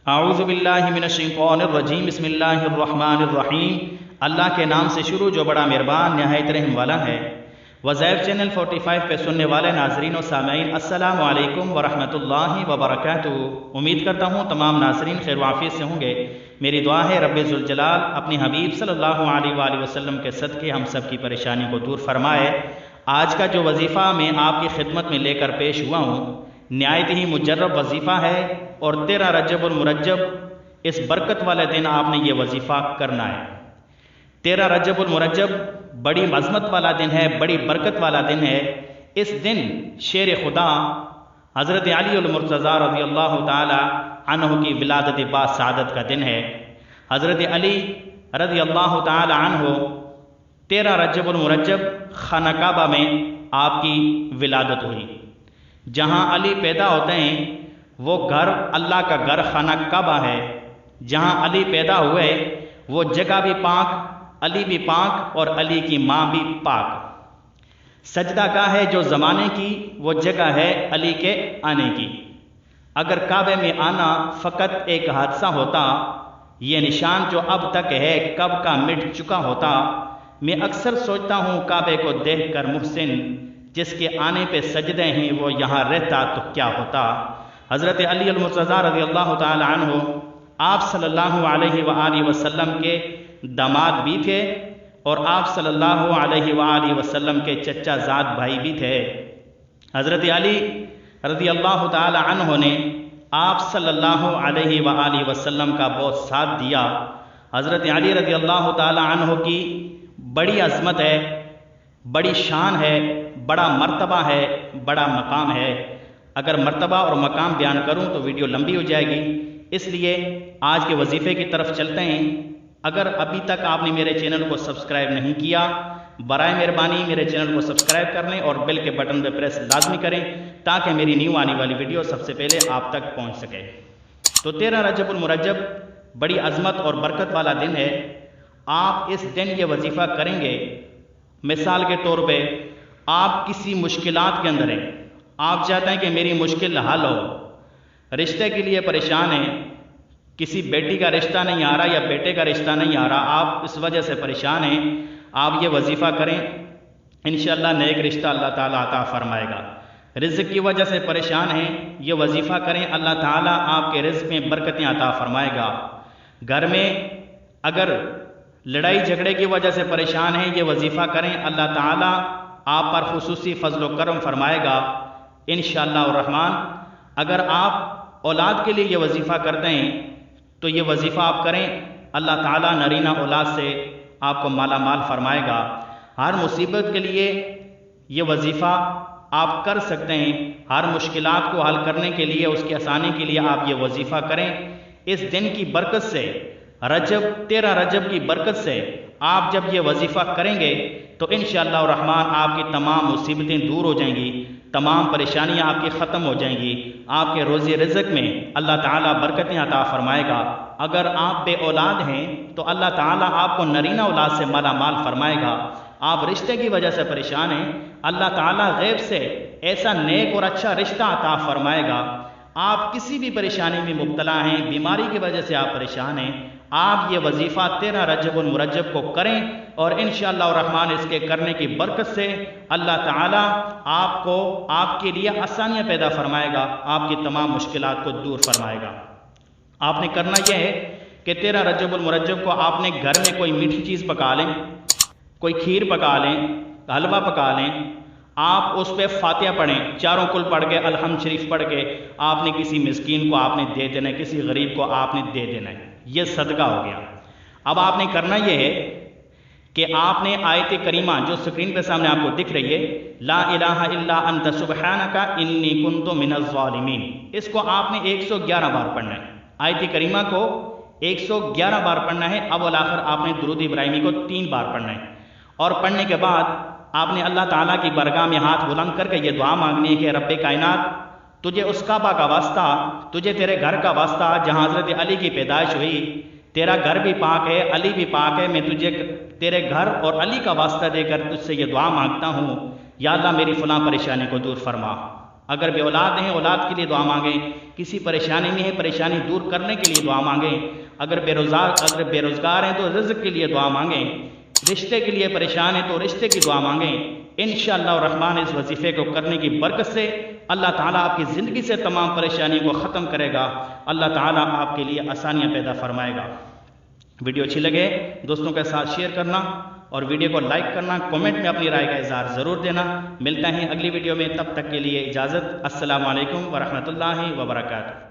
اعوذ باللہ من الشیطان الرجیم بسم اللہ الرحمن الرحیم۔ اللہ کے نام سے شروع جو بڑا مہربان نہایت رحم والا ہے۔ وظائف چینل 45 پہ سننے والے ناظرین و سامعین السلام علیکم ورحمۃ اللہ وبرکاتہ۔ امید کرتا ہوں تمام ناظرین خیر و عافیت سے ہوں گے۔ میری دعا ہے رب ذوالجلال اپنے حبیب صلی اللہ علیہ وآلہ وسلم کے صدقے ہم سب کی پریشانی کو دور فرمائے۔ آج کا جو وظیفہ میں آپ کی خدمت میں لے کر پیش ہوا ہوں نہایت ہی مجرب وظیفہ ہے، اور 13 رجب المرجب اس برکت والے دن آپ نے یہ وظیفہ کرنا ہے۔ 13 رجب المرجب بڑی عظمت والا دن ہے، بڑی برکت والا دن ہے۔ اس دن شیر خدا حضرت علی المرتضیٰ رضی اللہ تعالی عنہ کی ولادت با سعادت کا دن ہے۔ حضرت علی رضی اللہ تعالی عنہ 13 رجب المرجب خانہ کعبہ میں آپ کی ولادت ہوئی۔ جہاں علی پیدا ہوتے ہیں وہ گھر اللہ کا گھر خانہ کعبہ ہے۔ جہاں علی پیدا ہوئے وہ جگہ بھی پاک، علی بھی پاک اور علی کی ماں بھی پاک۔ سجدہ گاہ ہے جو زمانے کی، وہ جگہ ہے علی کے آنے کی۔ اگر کعبے میں آنا فقط ایک حادثہ ہوتا، یہ نشان جو اب تک ہے کب کا مٹ چکا ہوتا۔ میں اکثر سوچتا ہوں کعبے کو دیکھ کر محسن جس کے آنے پہ سجدے ہیں وہ یہاں رہتا تو کیا ہوتا۔ حضرت علی المرتضیٰ رضی اللہ تعالی عنہ آپ صلی اللہ علیہ وآلہ وسلم کے داماد بھی تھے اور آپ صلی اللہ علیہ وآلہ وسلم کے چچا زاد بھائی بھی تھے۔ حضرت علی رضی اللہ تعالی عنہ نے آپ صلی اللہ علیہ وآلہ وسلم کا بہت ساتھ دیا۔ حضرت علی رضی اللہ تعالی عنہ کی بڑی عظمت ہے، بڑی شان ہے، بڑا مرتبہ ہے، بڑا مقام ہے۔ اگر مرتبہ اور مقام بیان کروں تو ویڈیو لمبی ہو جائے گی، اس لیے آج کے وظیفے کی طرف چلتے ہیں۔ اگر ابھی تک آپ نے میرے چینل کو سبسکرائب نہیں کیا برائے مہربانی میرے چینل کو سبسکرائب کر لیں اور بیل کے بٹن پہ پریس لازمی کریں تاکہ میری نیو آنے والی ویڈیو سب سے پہلے آپ تک پہنچ سکے۔ تو 13 رجب المرجب بڑی عظمت اور برکت والا دن ہے۔ آپ اس دن یہ وظیفہ کریں گے، مثال کے طور پہ آپ کسی مشکلات کے اندر ہیں، آپ چاہتے ہیں کہ میری مشکل حل ہو، رشتے کے لیے پریشان ہیں، کسی بیٹی کا رشتہ نہیں آ رہا یا بیٹے کا رشتہ نہیں آ رہا، آپ اس وجہ سے پریشان ہیں، آپ یہ وظیفہ کریں، انشاءاللہ نیک رشتہ اللہ تعالیٰ عطا فرمائے گا۔ رزق کی وجہ سے پریشان ہیں، یہ وظیفہ کریں، اللہ تعالیٰ آپ کے رزق میں برکتیں عطا فرمائے گا۔ گھر میں اگر لڑائی جھگڑے کی وجہ سے پریشان ہیں، یہ وظیفہ کریں، اللہ تعالیٰ آپ پر خصوصی فضل و کرم فرمائے گا انشاءاللہ الرحمن۔ اگر آپ اولاد کے لیے یہ وظیفہ کرتے ہیں تو یہ وظیفہ آپ کریں، اللہ تعالیٰ نرینہ اولاد سے آپ کو مالا مال فرمائے گا۔ ہر مصیبت کے لیے یہ وظیفہ آپ کر سکتے ہیں، ہر مشکلات کو حل کرنے کے لیے، اس کی آسانی کے لیے آپ یہ وظیفہ کریں۔ اس دن کی برکت سے 13 رجب کی برکت سے آپ جب یہ وظیفہ کریں گے تو انشاءاللہ الرحمن آپ کی تمام مصیبتیں دور ہو جائیں گی، تمام پریشانیاں آپ کی ختم ہو جائیں گی، آپ کے روزی رزق میں اللہ تعالیٰ برکتیں عطا فرمائے گا۔ اگر آپ بے اولاد ہیں تو اللہ تعالیٰ آپ کو نرینہ اولاد سے مالا مال فرمائے گا۔ آپ رشتے کی وجہ سے پریشان ہیں، اللہ تعالیٰ غیب سے ایسا نیک اور اچھا رشتہ عطا فرمائے گا۔ آپ کسی بھی پریشانی میں مبتلا ہیں، بیماری کی وجہ سے آپ پریشان ہیں، آپ یہ وظیفہ 13 رجب المرجب کو کریں اور انشاءاللہ الرحمن اس کے کرنے کی برکت سے اللہ تعالیٰ آپ کو آپ کے لیے آسانیاں پیدا فرمائے گا، آپ کی تمام مشکلات کو دور فرمائے گا۔ آپ نے کرنا یہ ہے کہ 13 رجب المرجب کو آپ نے گھر میں کوئی میٹھی چیز پکا لیں، کوئی کھیر پکا لیں، حلوہ پکا لیں، آپ اس پہ فاتحہ پڑھیں، چاروں کل پڑھ کے الحمد شریف پڑھ کے آپ نے کسی مسکین کو آپ نے دے دینا ہے، کسی غریب کو آپ نے دے دینا ہے، یہ صدقہ ہو گیا۔ اب آپ نے کرنا یہ ہے کہ آپ نے آیت کریمہ جو سکرین پہ سامنے آپ کو دکھ رہی ہے، لا الہ الا انت سبحانک انی کنت من الظالمین، اس کو آپ نے 111 بار پڑھنا ہے۔ آیت کریمہ کو 111 بار پڑھنا ہے، اول آخر آپ نے درود ابراہیمی کو 3 بار پڑھنا ہے، اور پڑھنے کے بعد آپ نے اللہ تعالیٰ کی بارگاہ میں ہاتھ بلند کر کے یہ دعا مانگنی ہے کہ رب کائنات تجھے اس کعبہ کا واسطہ، تجھے تیرے گھر کا واسطہ جہاں حضرت علی کی پیدائش ہوئی، تیرا گھر بھی پاک ہے، علی بھی پاک ہے، میں تجھے تیرے گھر اور علی کا واسطہ دے کر تجھ سے یہ دعا مانگتا ہوں، یا اللہ میری فلاں پریشانی کو دور فرما، اگر بے اولاد ہیں اولاد کے لیے دعا مانگیں، کسی پریشانی میں ہے پریشانی دور کرنے کے لیے دعا مانگیں، اگر بے روزگار ہیں تو رزق کے لیے دعا مانگیں، رشتے کے لیے پریشان ہیں تو رشتے کی دعا مانگیں۔ انشاءاللہ الرحمن اس وظیفے کو کرنے کی برکت سے اللہ تعالیٰ آپ کی زندگی سے تمام پریشانیوں کو ختم کرے گا، اللہ تعالیٰ آپ کے لیے آسانیاں پیدا فرمائے گا۔ ویڈیو اچھی لگے دوستوں کے ساتھ شیئر کرنا اور ویڈیو کو لائک کرنا، کومنٹ میں اپنی رائے کا اظہار ضرور دینا۔ ملتے ہیں اگلی ویڈیو میں، تب تک کے لیے اجازت۔ السلام علیکم ورحمۃ اللہ وبرکاتہ۔